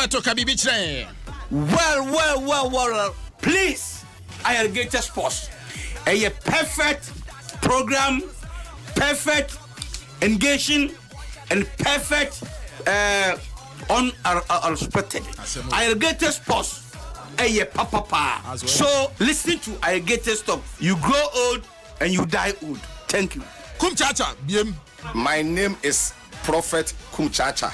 Pato Kabibitre. Well. Please, Ayarigated Sports. A perfect program, perfect engaging, and perfect unexpected. Ayarigated Sports. Papa. So listen to Ayarigated Stop. You grow old and you die old. Thank you. Kumchacha, BM. My name is Prophet Kumchacha.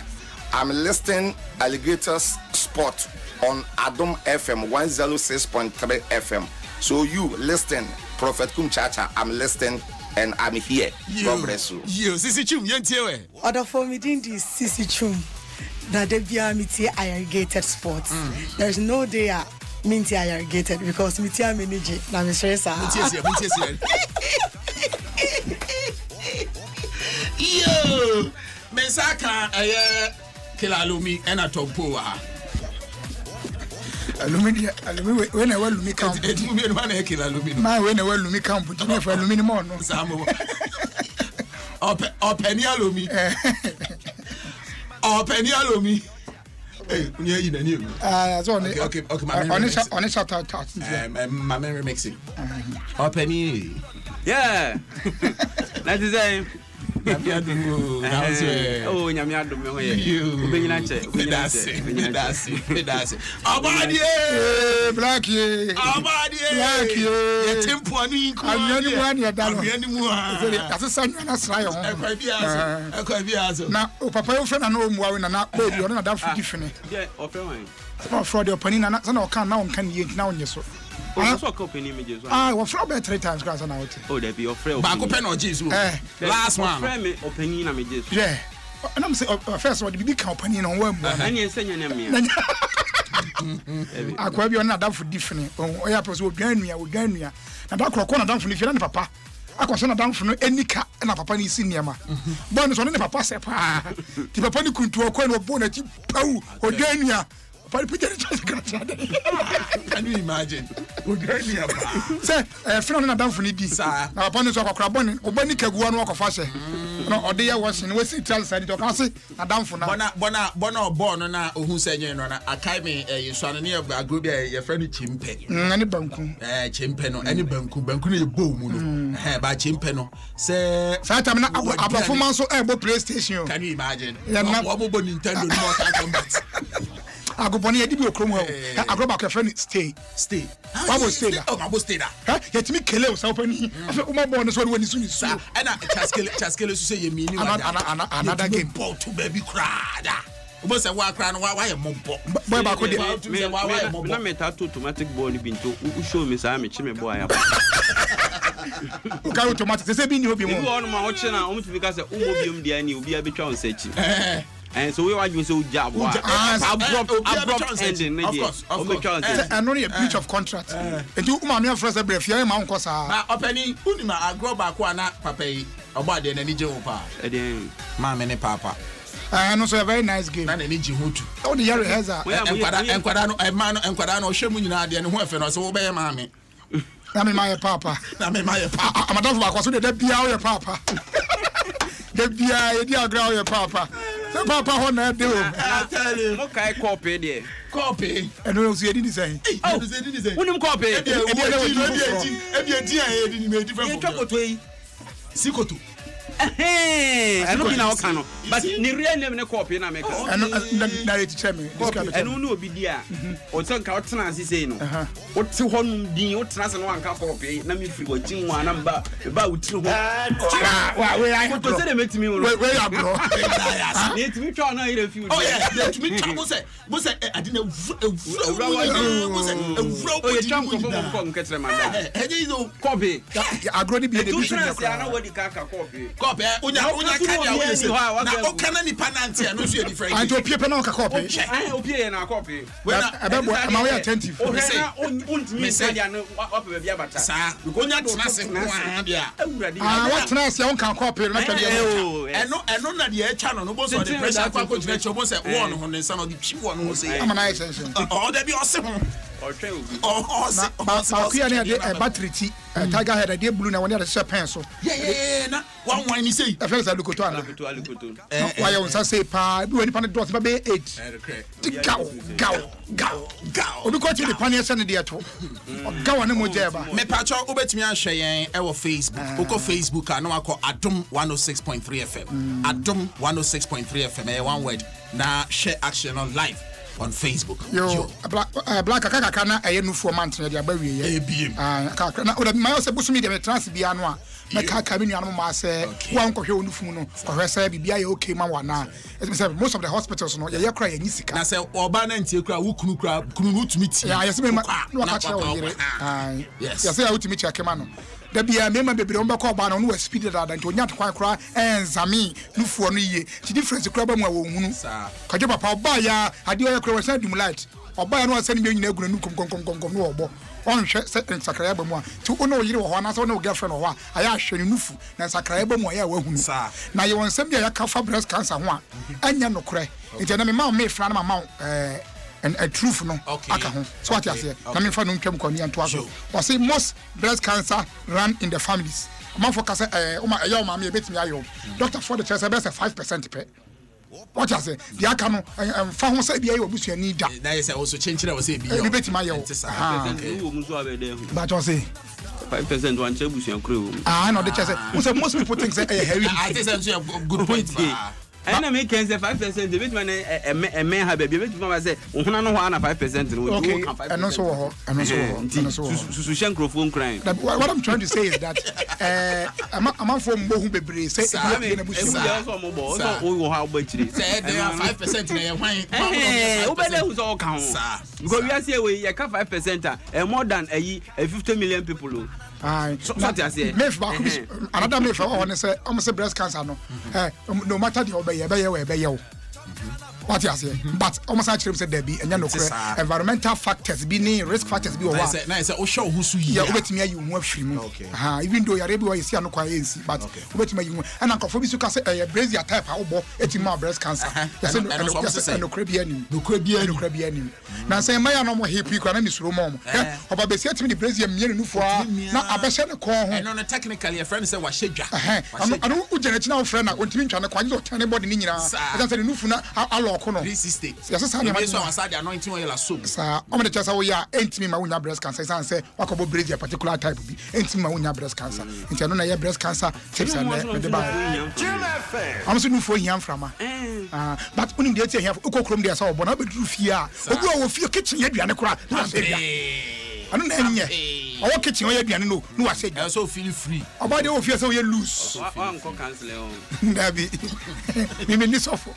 I'm listening Alligators Sport on Adom FM 106.3 FM. So you listen, Prophet Kumchacha. I'm listening and I'm here. God bless you. You, Sisi Chum, Yentiewe. Other for me, this Sisi Chum. That they be a meeting Ayarigated Sports. There's no day I mean Ayarigated because meeting a manager. Now me stress. Yo, Mesaka Kilalumi and a Topoa. Aluminium when I will Lumi camp. It will be a man a Kilalumi. My when I will Lumi camp, but you for aluminium on. Samo. Or Penny Alumi. Or Penny Alumi. Yeah, you know. Okay. On it, my memory mixing. Or Penny. Yeah. That is a. Oh, Nyamiadum. That's Oboadie, Blackie. That's a son. Now, Papa, your friend, I know more than that. You're not that different. Yeah, offering. For the opinion, and I can now can you now in your soul. Also, company images. Well, for about 3 times, guys, and out. Oh, there be your friend. Back or Jesus. Last one. Friend, opinion images. Yeah. And I'm saying, first of all, the big company on one. And you say your name. I could be another for different. Oh, I will gain me. And that could down from the Filan Papa. I can send down from any car and a papa is senior. Bonus on the papa said, the papa couldn't do a coin of bonnet, or Dania. Can you imagine? Say, friend, down for the now upon the Crabon, or Bonica one walk of fashion. No, or they was in West Italian side to Cassie, a down for Bona born on who said, you know, I came a son near a good your friend Chimpen. Any bunkum, Chimpeno, any bunkum, boom, by Chimpeno. Say, Satam, a performance of Airboat PlayStation. Can you imagine? Nintendo. I go bonny edibi okromo I go back a friend stay what was stay oh I was stay da yet me kele so pani afa uma born so when so so and chaskele so say you mean another game ball to baby crada we say wa cra no why mombo boy ba ko dey na meta to automatic ball ni binto u show me say me chi me boy ya ka automatic say bi ni obi mo on ma o chi na o mutumi ka say o mo biom dia ni obi abetwa on sechi and so we want you so job abrupt ending of course and only a breach of contract and you ma first a brief here ma nko sa na openi unima agro ba ko na papa yi Oboadie na ni je wo pa ma me ne papa no so a very nice game na ni ji hotu all the year has enkwada no ma no enkwada no hwemu nyina de ne ho afa no so wo be ma me na me my papa amadafo ba ko so de bia wo papa de bia e dia gra wo papa the papa hon na dey I tell you okay copy there copy and no so you didn't say oh you didn't say unim copy e dia e me different from Sikoto I don't know how but ni real name ne copy na make and narrate tell me and no obi dia o so ka o tena asise no o ti honum din o tena se no anka copy na me free o tin wa na ba o tiri ho we I to say they make me we ya bro ni ti me twa na ire few oh yeah that me twa mo say adi na o ye twa ko nketre ma da e no copy agro ni bi de bi na wodi ka copy unya kanya we say na o kana ni pananti no so e different and to pie na o ka copy opie na copy we abebo am we attentive o say untimi say dia no wa pe bia bata sa unya tena se ko a dia what tena se on kan copy na twa dia eno na dia e cha no bo so the pressure kwa ko jina cho bo say one ho ne sa no di chi one ho say am na extension oh there be ose ho ba ku ya ne battery ti tiger head dey blue na one dey share pen so yeah na one wine is say I feel like Lukoto why you say pa do any pan doors ba be 8 go obi ko ti the pan yes na dey to ga wona mo jeba me pacho obetimi ahwe yen e wo Facebook oko Facebook a no akọ Adom 106.3 FM Adom 106.3 FM one word na share action on live on Facebook. Yo, black kaka na ayenufu man tena dia ba wiye. Ebiem. Kaka na o my say busumi dem trans bia no a me kaka mi nuanu ma say wa nkohwe onufu no ohwe say bibia ye okay ma wana. It say most of the hospitals no ye kra ye nyisika. Na say oba na ntie kra wo kunu utumi ti. Yeah, yes me no aka kra wo yire. Yes. Yes say utumi ti akema no. Da bia mema bebre on be ko ba no no speed that nti onya tokwan kra enzami nufu no ye. Ti difference kra ba mu a wo hunu. Kaje papa oba ya ade o kra wasa dum light. Oba ya no asa ni nyina aguna nu kom no obo. On hwe sakraya ba mu a ti ono yire wo ho na so no girlfriend wo a aya hwe nufu na sakraya ba mu a ya wa hunu. Na ye wonsam bia ya ka fa breast cancer ho a anya no kra. Nti na me ma me fra na ma and a truth no aka ho so what you say na me fa no ntwam kwani anto aso we say most breast cancer run in the families man for kase o ma ya o ma me betimi ayo doctor for the chest best 5% pe what you say the aka no fa ho say bia ye obusuani da na say also change na we say bia e betimi ayo but you say 5% one chebusuan kro no the chest say most people think say heavy I think say good point and I make 5% the bit man a man have a bit man say uhuna no ho na 5% no okay and also so microphone crime. What I'm trying to say is that I'm from Bohu Bebre say so we how much it say they are 5% na ye hwan obele who so count because we are say we 5% more than 50 million people. So what I say another myth I want to say almost breast cancer no no matter the obey what you say but almost actually said there be environmental factors be ni risk factors be na say o show who su yi ya obetimi ayi hu afiri mu even though yare be why see anokwa yensi but obetimi ayi hu and ankofo bi su ka say brazier type a obo etima breast cancer yes no krabi ani na say maya no mo happy kwa na misuro mo oba be see etimi di brazier mienu nufu na abehye ne ko ho no technically your friend say wa shedwa anu ujene china wo friend na ontimi ntwa ne kwa nzo tane body ni nyina say the nufu na kono this state yes say na so aside anointing oil aso sa o me tell say we ya entimi ma wonya breast cancer say wakobo brazier particular type bi entimi ma wonya breast cancer nti no na ya breast cancer tips and the ba am so nufu hiam frama but unim de tie hiam ukokrom de say obo na be duru fie a obu a wo fie kitchen ya duane kora na say bia anu na enye owo kitchen o ya duane no wa say so feel free oba de wo fie say we lose wa nko cancel o ndabi mi ni sofo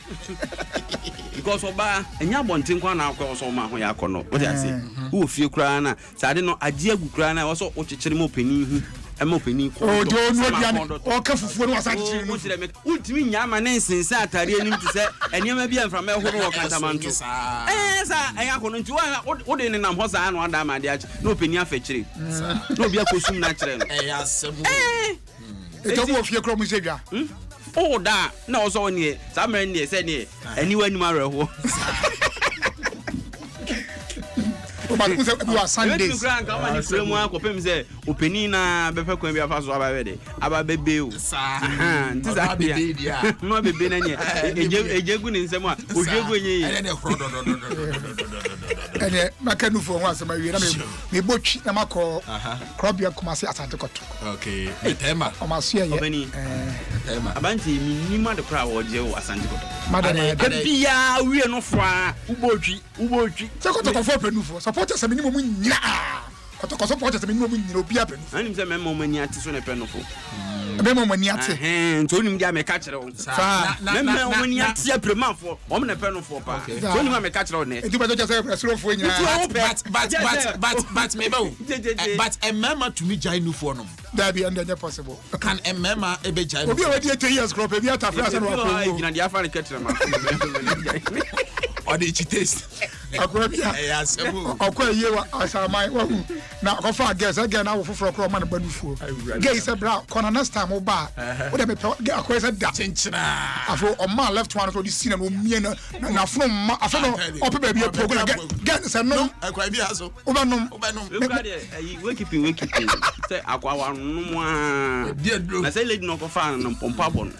because oba enya bonten kwa na akọ so ma ho ya akọ no what you say wo fie kura na sade no agye agu kura na wo so o chechire mo pani hu ema opani ko o do no diane o ka fufuo no wasa chechire no ultimi nya ma ne nsense atare anim ti se enema bia mframa ehoro wo kantamanto sa enya ko no nti wo de ne nam ho sa no ada ma de achi no opani afechire no bia kosum na chire no asemu e to wo fie kro mo sedwa oh da na o so ni sa mere ni se ni eni wani ma reho but who say you are Sundays we grant come ani frame one ko pem say openi na be fe ko bia fa so aba we de aba bebe o sa nti za bebe dia no bebe na nye ejegu ni nsem a ojegu enye ene makanu fo ho asema wi na me botwi na makọ krobia komase asante koto okay tema o ma so ye tema abanti minima de kra wo je o asante koto madam bia wi no fra ubotwi se koto ko fo penu fo support se minimum nyina koto ko support se minimum nyina obi apenu anim se memmo mani ati so ne penu fo memmo mani ati nto nim dia me ka kire wo memmo mani ati aprema fo o me ne penu fo pa so nim me ka kire wo ne nti ba jo se suro fo nyina but me ba but a mama to me jai nu fo no that be under possible can a mama e be jai obi we dey 10 years crop e bi atafra se no wa ko gina dia fa ne ka kire ma or the taste. Yes, okay, you are my one. Now, go for guess again. I will for a man about before. Gay said, Brown, next time, Oba. Whatever, get a question that. I feel on my left one for the scene and me and from I don't know, baby, a program. Get this, and no, I quite be also. Obanum, wake keeping. Say, Aqua, I say, lady, no, for fun, and Pompabon.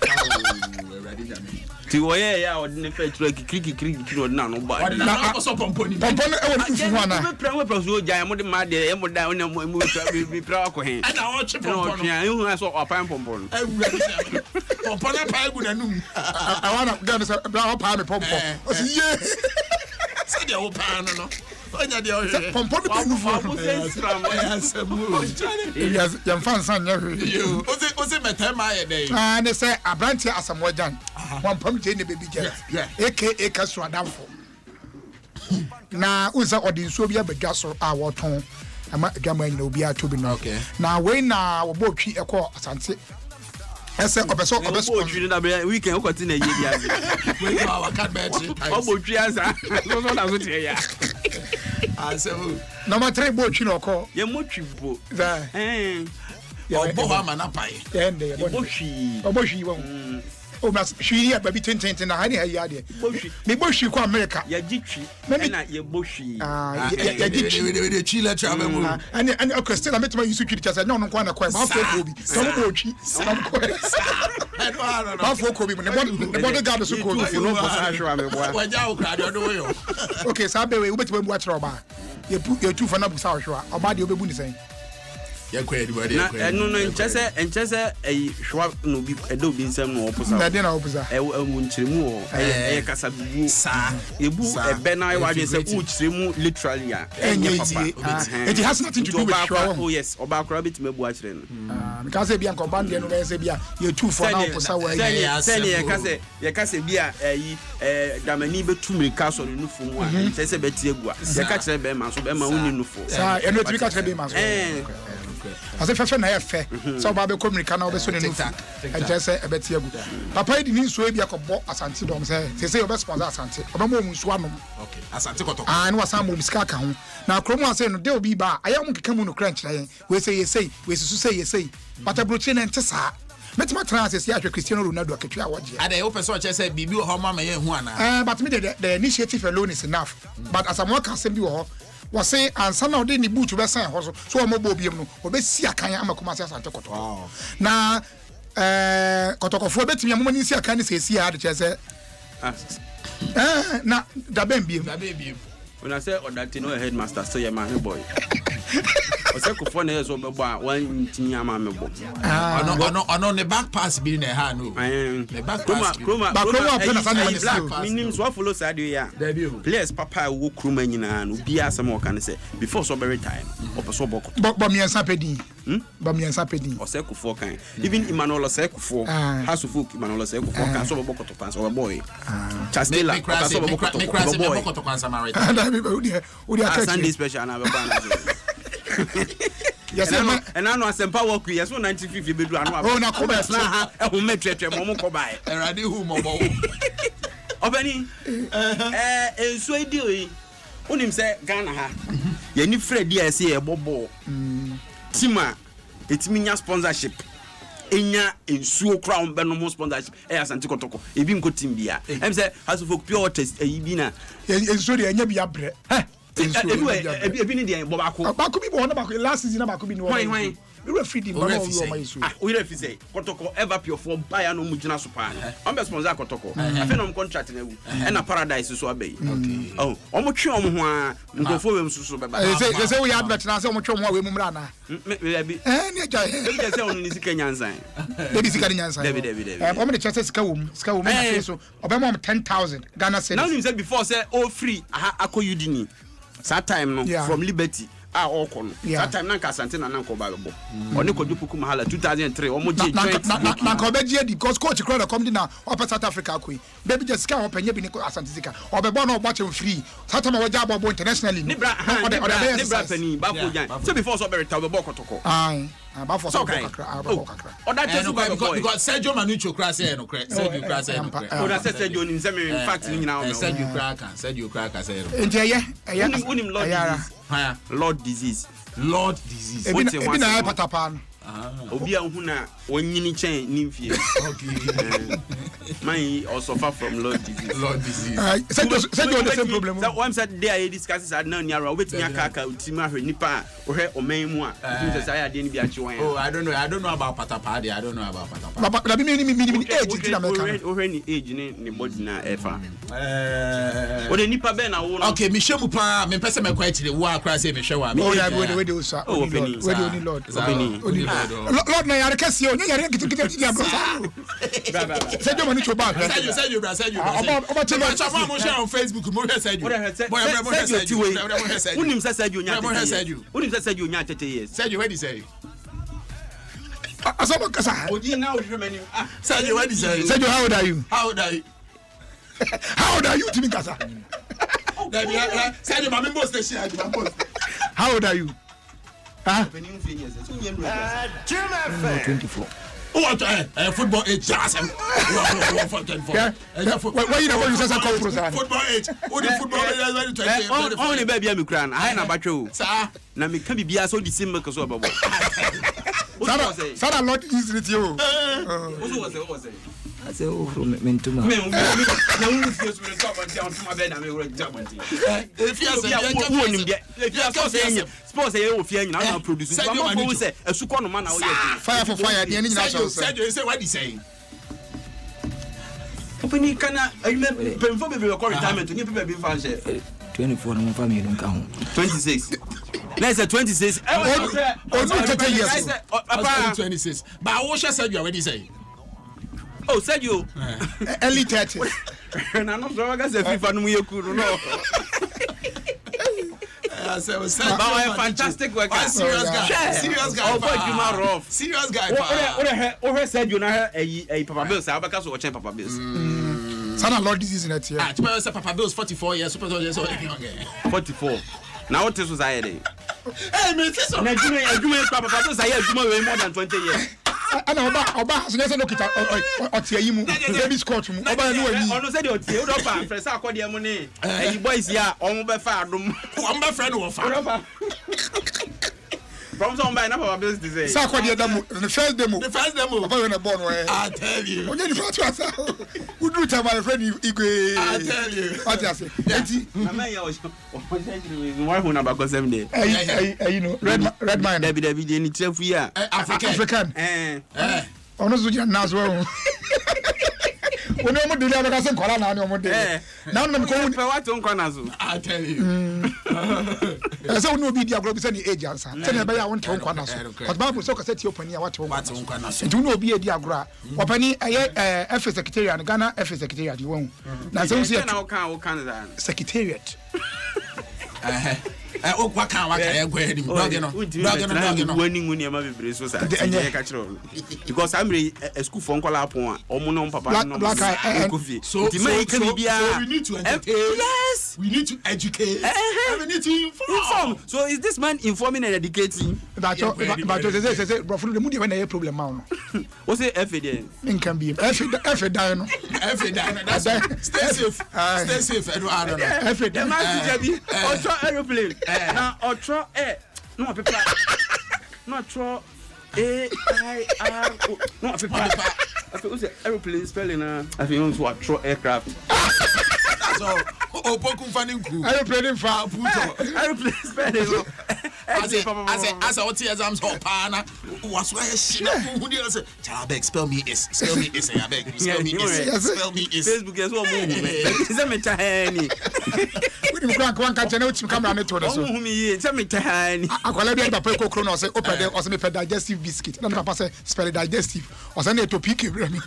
Ti woye ya odine feture kiki no na no ba na so pomponi e won fu wana me pra so ja mo de ma de e mo da na mo bi pra ko hen na o che pomponi e hu so opan pomponi e pomponi pa egu na num I wanna get this bra pa me pompo o si ye se de o pa no onya de o he pomponi pa nu fu yes yam fan san nya you o se metema ye dey ne say abranti asamojan one pump ne baby jet aka kaso adamfo na uza odinso bia bedwa so a woton ama adwama nyina obi atobi no na we na wobotwi ekọ asante ese obeso otwi na be weekend okoti na ye bia we go our card battery obotwi asa so na so tie ya asebu number 3 botwi no ko ye motwi bo obo ha manapai ende obotwi wo o mas hwiri ya baby 10 na hani hayi ade me bohwi ko America ya gitwi na ye bohwi ya gitwi we chi lecture ba mu ani okay still ametuma yusu twiri chasa nyo no kwa na kwa ba fo ko bi so mo bohwi ba fo ko bi ne bod guard so ko bi no ko sa hwa me boa waja o krado do yo okay sa be we ubetima bu achira oba ye tu fa na bu sa hwa oba de obebu ni sen ya kwa anybody na no enchese hwa no bi edo bi nsem no oposa na de na oposa mu nchiremu o kasa bibu sa ebu ebe na I wadwe se uchiremu literally a enye papa it has nothing to do with hwa oh yes oba akra bitima bu achire no because e bia nkomba de no be se bia ye tu for na oposa wa ye kase bia damani betumi ka so no nufu mu a enchese beti egua ye ka kire be ma so be ma uni nufu sa eno tu ka kire be ma so as if I na fe so ba be communicate na obeso ne nufu enchese ebeti egu papa di ni nso e bia ko bo asante dom se obe sponsor asante obe mo nso anom okay asante koto no asam mo miska ka ho na kromo ase no de obi ba ayam keka mu no crunch na yen we say yesei we susu say yesei but abrochi na ntesa metima transfer ya Cristiano Ronaldo aketwa awogye ade o person che say bibi ho ma ye hu ana but me the initiative alone is enough but as am can say bi ho was say ansa na odi ni boot be san ho so mo bo biem no obesi akan amakoma se asante koto na kotokofo betimi amoni si akan ni se si ya de che say na da ben biem when I say odati no headmaster say your man boy ose kufo na yeso bebo a wan tinya ma mebo ono ne back pass bi na ha no ne back pass kroma minim so follow side ya players papa wo kroma nyina no bia asem o kan say before so very time opeso boko ba mi ansa pedin ba mi ansa pedin ose kufo kan even Emmanuel ose kufo hasu folk Emmanuel ose kufo kan so boko to pan so boy Chastela so boko to pan Samaritan Sunday special na be ban yes and I know asempa work yes 95 bedu anu oh na ko best na ehun metwetwe mo ko bae erade hu mo bo obani enso edi oyi unim se Ghana ha ye ni Freddy ese ye bobo tima etiminya sponsorship enya ensuo crown be no mo sponsorship asante kotoko ebi nko team bia em se has folk pure water ebi na ensuo de enya bia bre ebi ni de bo bako bi bo na bako last season na bako bi ni wo we referee di no we referee say kotoko ever pure for buy no mu gina so pa on be sponsor kotoko afi no contract na wu e na paradise so abai oh omo twe omo ho a ngofo we msusu be ba say we advert na say omo twe omo a we mu mra na ebi ni aja ebi say onu ni sika nyansan ebi sika nyansan debi omo de chance sika wom na so obe mo 10,000 Ghana cedis now you say before say all free akoyudi ni that time no from Liberty all kono that time na Asante na nko ba bo oni kojupuku mahala 2003 omo je joint na ko be je because coach crowd come na up South Africa akoi baby just sika openye bi ni Asante sika obebo na ogba free that time we jabo internationally ni bra pani ba ko jan so before so be reta obebo kotoko About for because Sergio Manucho crash no crash. Sergio crash no crash. Oh, that's Sergio in fact ni now. Sergio crack say. Unim Lord disease. Lord disease. Ebi na patapa no. Obi ahu na wonyini chen nimfie. Okay. Man also suffer from Lord disease. Lord disease. Sergio the same problem. That one said there I discuss that now near wetimi akaka utima hwe nipa ohwe oman mu a you say I dey bi achi wan. Oh, I don't know about patapa there. I don't know about patapa. But that mean age in America. Ohwe ni age ni body na efa. O de nipa be na wo. Okay, me hwemu pa me pese me kwa chire wo akra say me hwe wa. Oh yeah, we dey so. Oh, Penny. We dey Lord. Penny. Lord na yare kase o, nya yare kitikiti dia bro. Sergio Manucho back. Sergio. About mo share on Facebook, mo share Sergio. Unim say Sergio nya. Unim say Sergio nya 30 years. Sergio, what do you say? Asaba kasa. Oji now remember. Sergio, what do you say? Sergio, how old are you? How old are you? How old are you, Timi Kasa? Sergio, my boss station, my boss. How old are you? Huh? 24. What football age just Yeah. Why you never use as a conference? Football age. Only football age. Only baby am cran. I na batcho. Sir. Na me can be bia so the same make so babo. Sarah not easy to you. What was it? I say oh mentuma. Me na we face me talk about on my bed na me work job anti. If you say sports say o fia nyina na produce. So am go say esuko no ma na o ye. Fire for fire. The any national. Sergio, say what he say? Open kana pemfo be record retirement ni people be fan share. 24 no family nka ho. 26. Let's say 26. Oh, 30 years. Papa 26. But what shall Sergio already say? Oh, Sergio. Early 30. Na no so ga say FIFA no ye kuru no. Fantastic work. Serious guy. Serious guy. Oh, boy, you are rough. Serious guy. What said you know a Papa Bills? I because watching Papa Bills. Sana Lord disease in that year. Papa Bills 44 years. 44. Now what is was I there? Hey, man, this one. Papa Bills I more than 20 years. And Oba so yes no kita otie mu baby squat mu Oba no ani ono say the otie o do pa fresh akodi am ni e boys ya omo be fa adom o be friend wo fa from some by na Papa Bills to say sa akodi da mu the first demo Oba we na born where I tell you onye ni front asa we do time my friend igwe I tell you what you say enti na man ya o why who na ba go 7 day you know red mind David ni trefu ya African ono so jan nas well ono mo dele abaka se nkola na ono mo dele na no me ko pe what on kwana so I tell you so ono bi dia gro bi se ni age ansa se na be ya won ton kwana so but Bible so ka se ti opani ya what kwana so nti ono bi e dia gro a opani eye FA secretariat Ghana FA secretariat you won na so see na o kan secretariat waka ya gwa him dog no wani nguni ma bebre so sa e ka kiro because I'm a school for nkola apon a omo no papa no coffee so we need to entertain yes we need to educate and we need to inform so is this man informing and educating but say bro for the mood when there problem now what say FA there in can be FA die no that's stay safe Eduardo FA die man be aeroplane na otro no paper no otro AIR no paper what's the aeroplane spelling I think it's what otro aircraft so opokum fanin ku aeroplane fa puto aeroplane spelling as what exams hop na was why she who dey say Chalabek spell me is Abeg spell me is Facebook is what move is me tahani we dey go kan channel with camera na to so move me is me tahani akwala bi papa ko krono say open there or say me digestive biscuit na papa say spell digestive or say na to pick me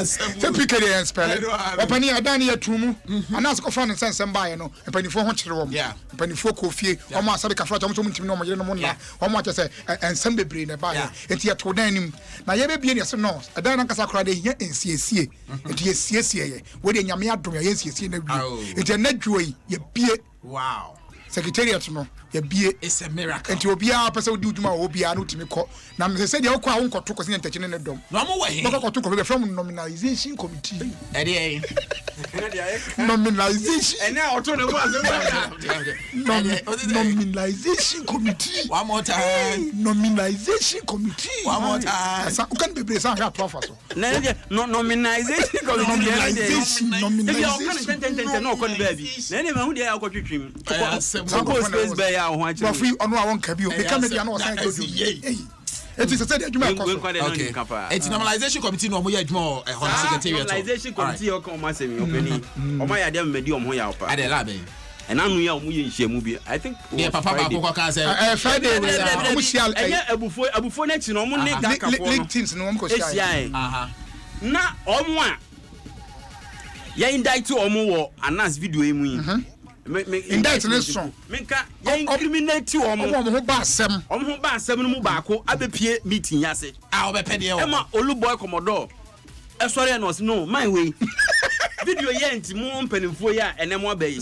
se pick the spell opani adani ya tumu anas ko fa no sensem bae no panifo ho kire wom panifo ko fie o ma sabe ka fra tom ntimi no mo yere no mo na o ma che se ensem bebre ne bae enti ya to dan nim na ye be bie ne se no adan na kasa kra de hia ensiesie enti ye siesie ye we de nyame adom ye ensiesie na bi enti na dwoi ye bie wow secretariat no ya bie it's a miracle enti obia pese odi uduma obia no timi ko na me se de wo kwa wo nkoto ko se ntachi ne dom no mo we ko ko be from nominalization committee ede nominalization ene oto ne wa nominalization committee one more time nominalization committee one more time asa u kan be sa ha profa so na nominalization nominalization no ko ni baby na ne ma hu de ya ko twetwim ko space be ya ho achi wa free ono a won ka bi o be ka me dia no san go do eti se de adwuma ko okay eti normalization committee no mo ya adwuma e hon secretariat normalization committee o ko ma semi openi o ma ya de medi o mo ya opa ade la be and anu ya o mu ye nhyiamu bi I think papa ba ko ka say Friday o mo sial abufo na chi no mo ne ga ka fo league teams no mo ko sial na o mo a ya indict o mo wo announce video e mu yi indict ne strong menka ya incriminate o mo ho ba asem no mu ba ko abepie meeting ya se obepede e ma Oluboy Commodore e sorry no my way video yent mo mpanimfo ya enemo abai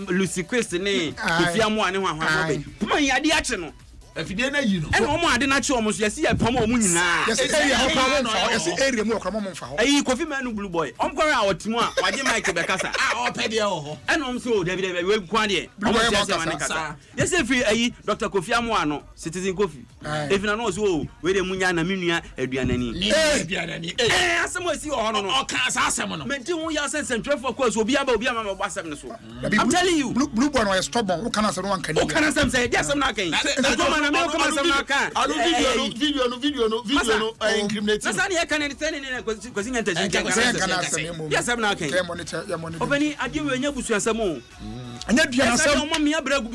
Lucy Quest ne ofia mo ane ho abai puma yade ache no afide na yi no e no mo ade na che o mo so yesi ya pam o mo nyina yesi area ho kwa mo fa yesi area mo kwa mo mfa ho Kofi Manu Blue Boy omkwara a otimu a waje mic be kasa opede e ho e no mo so David we kwa de o mo yesi ma ne kasa yesi free Dr. Kofi Amoano Citizen Kofi if na no so we de munya na menua aduanani aduanani asemo esi o no o ka sa asemo no menti hu ya sense for course obi ama ma gbasem ne so I'm telling you Blue Boy no is stubborn o kana se no wanka o kana sem say yes am na kan me ko ma sem na kan video no incriminate na sani e kan ni tene ne ko sin entaje yes am na kan ya monitor obani ade we nya busu asem o anya dua asem o ma me abra gu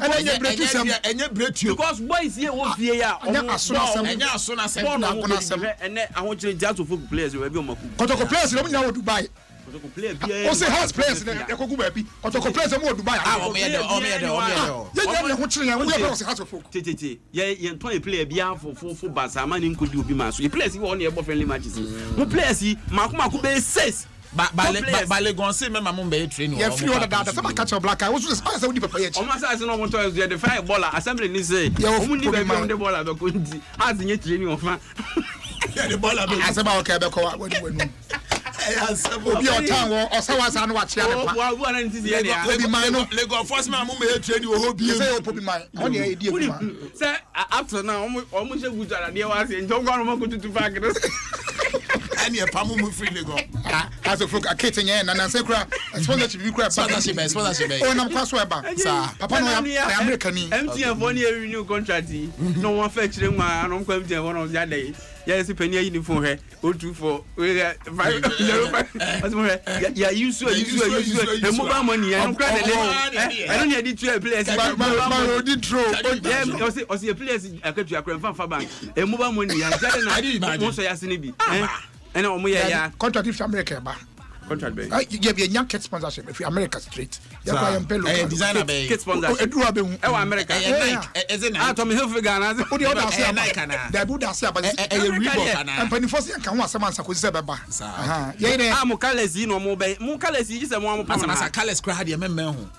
enya bretuo because boys here wo fie ya anya aso asem enya aso na asem na akona asem ene aho kire jazz for players we bi o maku kotoko players no nya wo Dubai player bia o say house players ne e kogu ba bi kotoko players mo Dubai o me de ye ho kire ya wo ye house folk tete ye nton e player bia fo basa ma ni nkodi obi ma so ye players we on e bo friendly matches mo players mako be 6 ba Legon say me mama be training ye free order that some catch black eye wo so say we papa ye o ma say no mo to ye the fire baller assembly ni say o mu ni be on the baller be ko ndi has nye training of fan ye the baller be asaba o ka be ko wa wanu obi o tan wo osawasa no wa chia ne pa wa na ntisi ye ya obi man no Legon force me mama be training o ho bi say o pobi man on ye di ekuma say after now o mo se gutara de wa say njo gwa no mo ko tutu back ani e pamu mu free Legon as a folk akete nye na say kura sponsorship bi kura sponsorship o nam kwaso e ba sa papa no ya American ni MTN for ni renew contract no one fetch re ma no kwa MTN for no ya dey yes penny uniform he O24 we 505 ya use the mobile money no cry the I don't need to place ma di throw o see place akatu akran fa bank e mobile money ya jare na mo so ya sene bi and o mo ya contract if America ba contract be you be a kit sponsorship if America straight ya kwa mpelo designer be kit sponsorship eduru abe hu e wa America is it Tom Hilfiger na o de order say na da bu da say ba Reebok na company force yan kan ho asema ansa ko se beba aha ye ne mo kalesi no mo be mo kalesi ji se mo pa na kalesi kra ha de memmen ho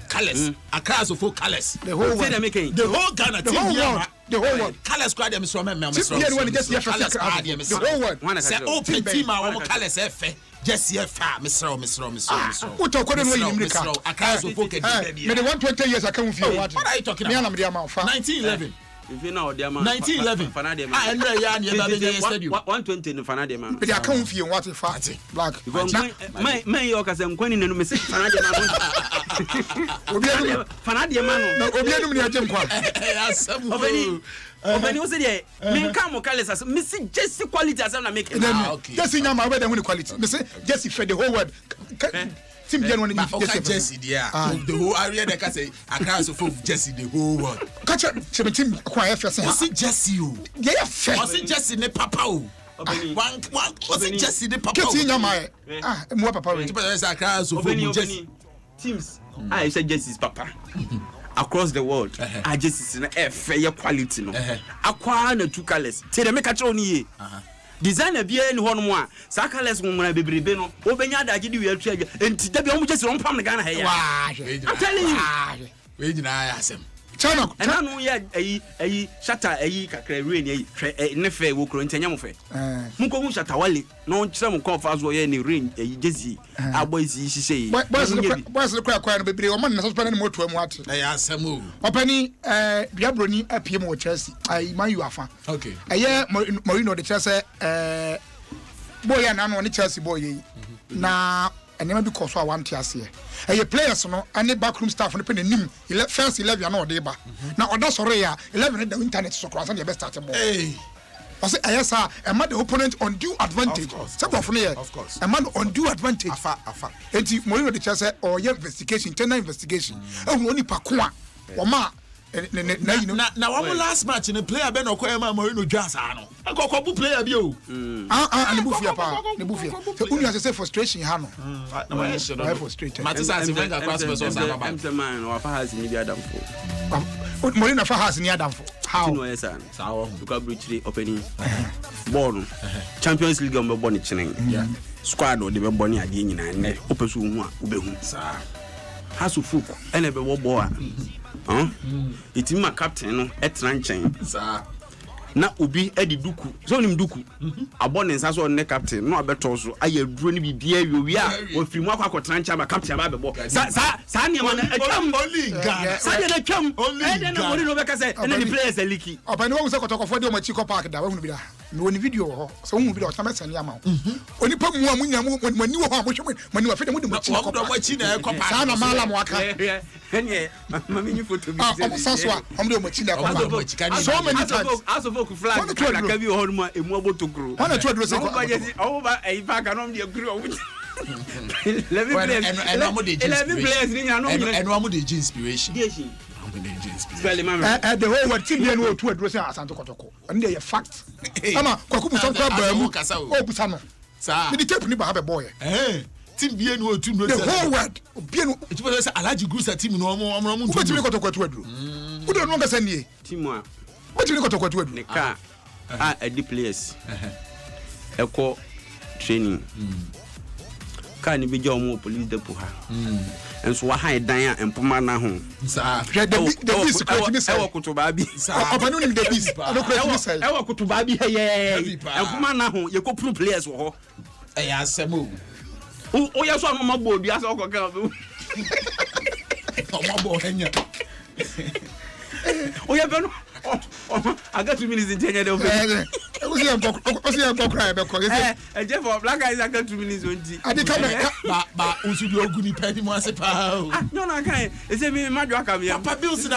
kalesi akra so fo kalesi the whole world the whole Ghana the whole world kalesi kra de me so memmen me so the whole world say open team a wo kalesi efe just here fa misro what talk no you America akra so fo ke me the 120 years I come with you what are you talking about me am 1911 if you know the man 1911 fanade man and ya na ba be stadium 120 no fanade man but I come with you what fa black my yo kasa nkwani nenu me fanade man fanade man no obi enum ni agem kwa obani o se de me nka mo kalesa me see just quality as na make just nyama we dey win quality me say just for the whole world team gen one Jesse there the whole area they can say Accra so for Jesse the whole world catch team kwa FS say Jesse o yeah fair o say Jesse ne papa o one o say Jesse ne papa o team nyama mo papa we say Accra so for Jesse teams I say Jesse's papa across the world I just na fair quality no akwa na two colors say dem make catch on ye designer bia ni hono mo a sa colors mo na bebrebe no obenya adaje di wi atwa enti da bia mo just on pam na Ghana he ya I'm telling you We nyina asem. China. And I know ye shatter a kakra rain nefe wo kro ntanya mo fe. Munko hu shatter wale no nkyere mo kon fa so ye ne rain jezi aboys yi hihye. Boys the kwa no bebre o man na so pa na mo to amu ate. Na ya asem o. Opani Biabroni apie mo Chelsea. I man you afa. Okay. Aye Mourinho de Chelsea boy na no ne Chelsea boy yi. Na enema bi koso a want ase e players no ane backroom staff no pe nanim first 11 na ode ba na oda sore ya 11 the internet so cross and the best start ball I say ayesa e ma the opponent undue advantage say bof no here e ma undue advantage afa enti Mourinho de Chelsea or investigation internal investigation e hu oni pa ko a o ma na one last match in a player ben okoyema Mourinho dwasa no akoko player bi o and bufia pa ne bufia so unu say frustration ha no na why should I frustrated Matisa Venga cross person Ababa man wa fa has ni bi adamfo Mourinho fa has ni adamfo how no yes an sawo because breachly opening ball Champions League on be born chinen squad o de be born ade nyina ne opesu hu a obehu sa hasu fuku ene be wo ball iti ma captain no etran nchen sa na obi edi duku so nim duku abone nsa so ne captain no abeto so ayaduro ni bibia wi a ofiri mu akwa nchen ma captain ba bebo sa ne ma na atwam sa ne atwam ede na mori no be ka say ene the players eliki opa ne wo se kotokofo de o ma chiko park da wonu bi da no woni video ho so wonu bi da o tama sane ama oni pa mu amunya mu mani wo ho abohwe mani wa fe de mu de mu chiko park sa na mala mo aka enye mami ni photo bi so so am de o ma china ko so many times flag ka bi ho no emu abotokro wana tu aduro se ko o ba e fa ka no de kru o let me players ni nya no and one de inspiration the whole world team here no tu aduro se asanto kotoko and dey fact ama kwakubu so kwa ba mu o busa no sa me di tape ni ba have boy team bien no tu no the whole world bien no it was say Alhaji Gusa team no omo tu me kotoko tu aduro u do no ga sa nie team a what you kotoko tu aduro ne ka edi players eko training ka ni bi je omo police depot ha enso wa han dan a empoma na ho sa the beast secret me say e wo kutuba bi opanu ni the beast no credit me say e wo kutuba bi he empoma na ho ye ko pro players wo ho e ya semo o ya so amama bodu asa o ko ka o ma bo henya o ya beno I got 2 minutes in 10 years. What's your cry about? Jeff for black guys, I got 2 minutes on G. I did come but Usudio Guni Penny Masepa. No, I can't. It's a me, my drug. Papa Bills,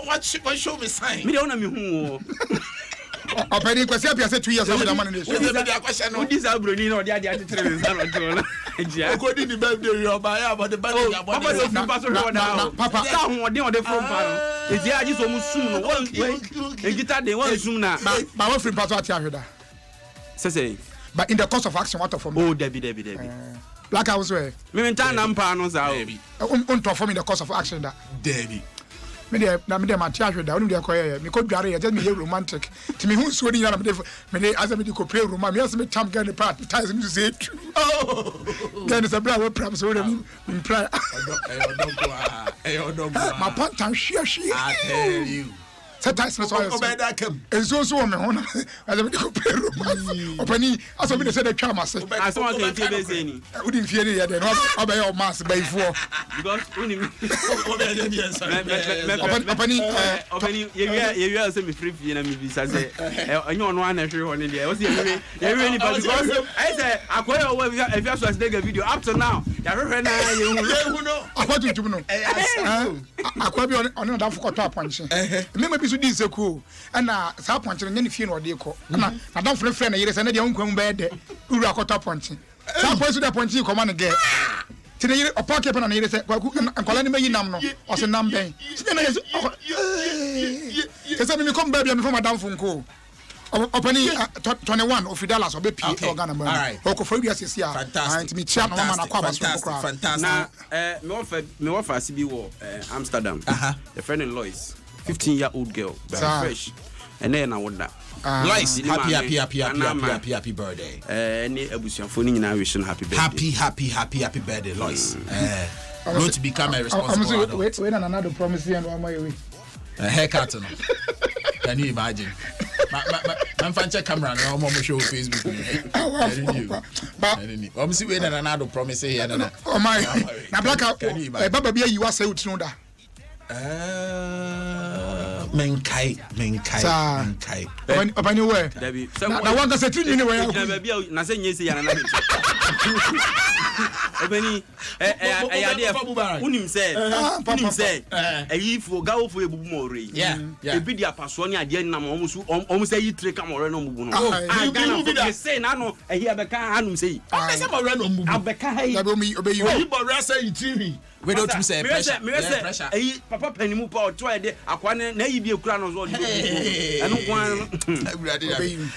what show me sign? Me don't know me who. I penny because I said 2 years old. I'm on this. This are Bruni or the other 3 years. According to the birthday, about the battle. Papa, what they on the phone panel. Is the idea almost soon? One guitar, they want soon now. My own friend Pastor Tiahuda. Say, but in the course of action, what for me? Oh, Debbie. Black House way. Me time nampanos out. On perform in the course of action that. Debbie. Me there my Tiahuda. Only they call me. Could be just me romantic. To me, who's sweating out of me? As I me could play romantic. Me as me time get the part. Ties me to say true. Oh, then it's a black word. Perhaps we don't play. My part she. I tell you. Sometimes that's why I come. And so me on as I could play romantic. Opani, as I me say the charm. I saw the TV any. I wouldn't fear it. Then I'll be your mass by 4 because Opani, you are semi free and me say and you on one and free on India. What's the really because I say I quite if you have to video up to now. You know I want you to know. I quite be on that for top punch. Maybe so this cool and sa punch and any fear no dey call na don friend na yere say na dey unkwam be de uru akota punch sa point so dey punch come on get tine yere opa kepa na yere say kwaku ankola ni mayi nam no o se nam ben tine na yere say me come baby me from madam funko opani 21 of dollars obe pay organ man o ko for you say and me chia no man akwa ba so kra fantastic na me offer sibi wo Amsterdam the friend in Lois 15-year-old girl, very fresh, and then I wonder. Lois, happy birthday. Any abusian phone in our wish happy birthday. Happy birthday, Lois. going to become a responsible adult. Wait, another promise and one way. A haircut. Can you imagine? I'm fancy camera no more show Facebook. I'm see when another promise here. Oh my! Now black out. Baba Bia, you are say with Snowda. Menkai. Open your way. Now one can say to you anyway. Nothing is here. Obeni unim say for go for ebumore ebi dia paso ni ade nam omu say yi tre kamore no mbubu no I say na no here abeka hanum say say more no mbubu abeka hey obeyi bore say yi tri we don't say pressure papa panimu pa o to ede akwa na yi bi ekura no so eno kwan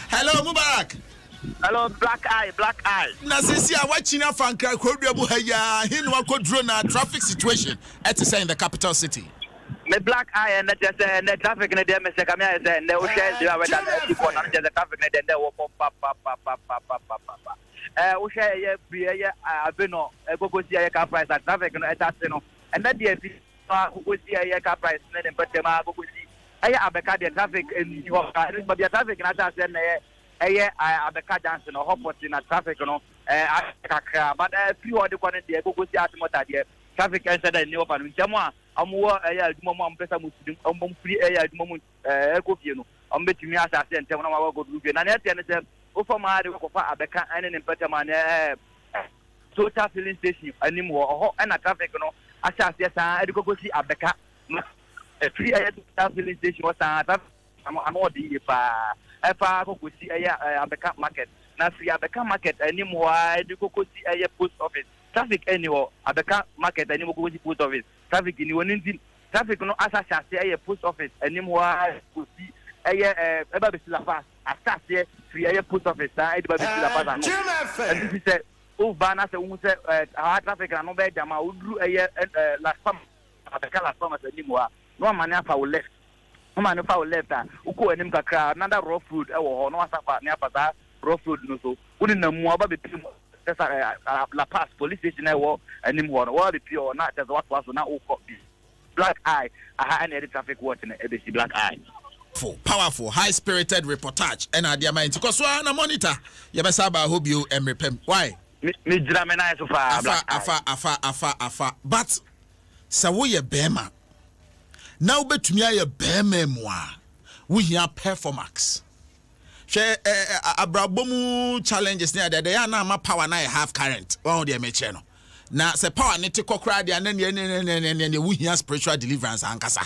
hello Mubarak. Hello, Black Eye. Na sisi a watching a fan cry kodua bu haya hin wa kodro na traffic situation at say in the capital city. Me Black Eye and that the traffic in the me say come here say the o share the way that people na the traffic in the wo pa o share ye be abeno go see ye car price at traffic no eta se no and that the go see ye car price na dem betema go see aya abeka the traffic in your car but the traffic na ta se na abeka dance no hopot in traffic no kakra but few other one dey go see atmota there traffic inside the new pan nchamo amwo adwuma mo ampesa muslim am free adwuma mo ekofie no ambetimi asase ntem na wa go due na net ne se o for ma de ko fa abeka ene ne mpeta ma ne total filling station anim ho na traffic no asase sa e go see abeka free total filling station was am odi pa efa ko si abeka market na free abeka market anim ho edi ko si post office traffic anywhere abeka market anim ko si post office traffic ni woni traffic no asase post office anim ho ko si eba be la pass asase free post office ta edi ba be la pass and this is o bana se un se traffic na no be jama udru la spam abeka la spam anim ho no man afa wo left man afa wo left uko anim kakra another rough road e wo ho no asafa ni afa rough road no so uni na mu aba be la pass police station e wo anim ho no wo be pure na just what was na o Black Eye and the traffic watching ABC Black Eye. Powerful, high-spirited reportage. And I diamond because one a monitor. You best have a hope you and repent. Why? Me dramana so far. Afa. But so we a bema. Now bet me a bema moi. We here performance. Share abrabomu challenges near that they are now my power na half current. One the channel. Now say power need to cry and then we hear spiritual deliverance and kasa.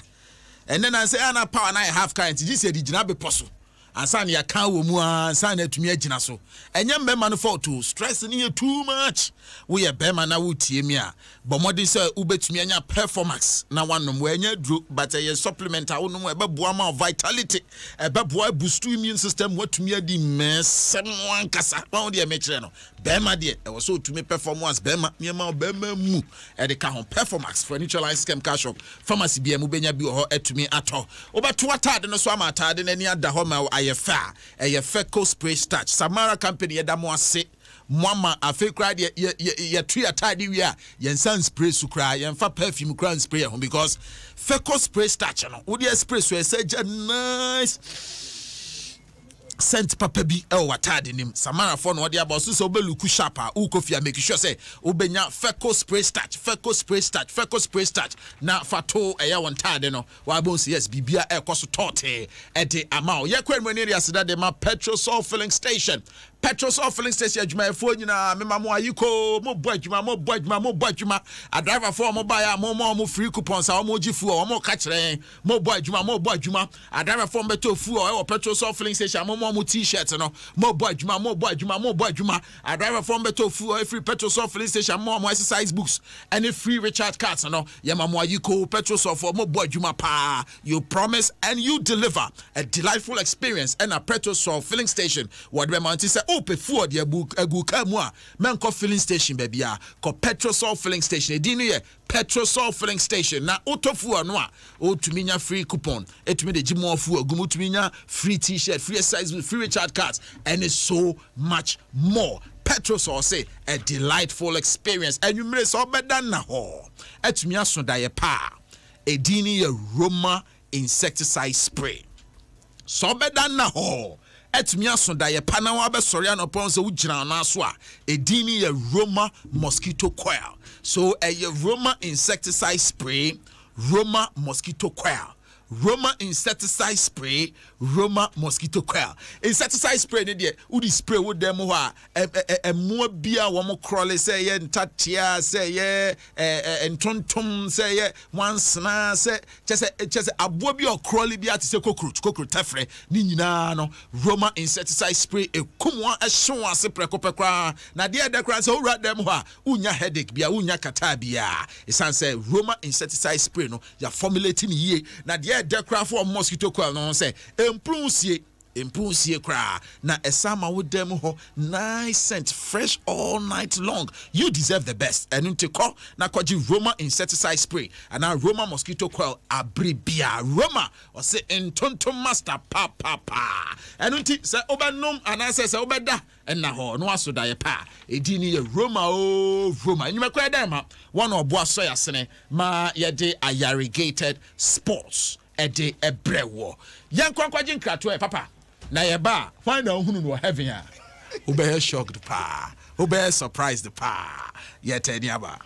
And then I say ana power na half current. This is the jinabe possible. And san ya kan wo mu an san na tumi agina so. Enye mbema no fault to stress ni too much. We a bema na wo tie mi a. But modi say ubetumi anya performance na wanom we anya dro but a supplement a wonom ebeboa ma vitality. Ebeboa boost immune system watumi adi mesem wan kasa. Won de me kire no. Bema de e wo so tumi performance bema niema bema mu e de ka hon performance for neutralize scam cash shop pharmacy bia mu benya bi ho etumi ato. Obeto atade no so ama atade na ni ada ho ma yefa feco spray starch Samara company yedamo ase mama afi kra ye tree atade wi a yensan spray su kra yenfa perfume kra spray ho because feco spray starch no wo dey spray so e nice scent papa bi e watade nim Samara for no dey about so beluku sharper u kofia make sure say obenya feco spray starch na fato eya wontade no wa bon yes bibia e koso tote e de amao ye kwen area seda de ma petrol filling station adwuma efo nyina mema mo ayiko mo bo adwuma a driver for mo buy mo free coupons a mo gifu o mo ka kire mo bo adwuma a driver for beto fu o petrol filling station mo t-shirt no mo bo adwuma a driver for beto fu o free petrol filling station mo exercise books any free recharge cards no ye ma mo ayiko petrol for mo bo adwuma pa you promise and you deliver a delightful experience and a petrol filling station what be man say oh pefu de aguka mu a menko filling station baby a ko petrol filling station edin ye petrol filling station na otofu no a otumi nya free coupon etumi de gimo fu agumu tumi nya free t-shirt free exercise free recharge cards and so much more. Petro say a delightful experience. And you may so better na ho. Etumi aso da ye pa. Edini ye Roma insecticide spray. So better na ho. Etumi aso da ye pa na wa be sori anopon se ugina na so a. Edini ye Roma mosquito coil. So a ye Roma insecticide spray, Roma mosquito coil. Roma insecticide spray, Roma mosquito coil. Insecticide spray ne de udi spray wo dem ho a mo bia wo mo crawl say ye ntatia say ye entontom say ye wansna say chese abo bi o crawl bi ati say cockroach tafre ni nyina no Roma insecticide spray ekumwa ehwe ase prekopekra na de de kran say wo ra dem ho a unya headache bia unya kata bia esan say Roma insecticide spray no ya formulating ye na de cry for mosquito coil no say improve cry na esama with them ho nice scent fresh all night long. You deserve the best. And unti call na kwaji Roma insecticide spray and now Roma mosquito coil abribia Roma or say entonto master pa and unti say obanom and I say obeda and na ho no aso da ye pa edini ye Roma Roma and you me kwa dem one of boa so yasene ma ye de Ayarigated sports ede ebrewo yan kwankwaji nkrato e papa na ye ba find out hunu no heaven a obey shocked pa obey surprised pa yet any aba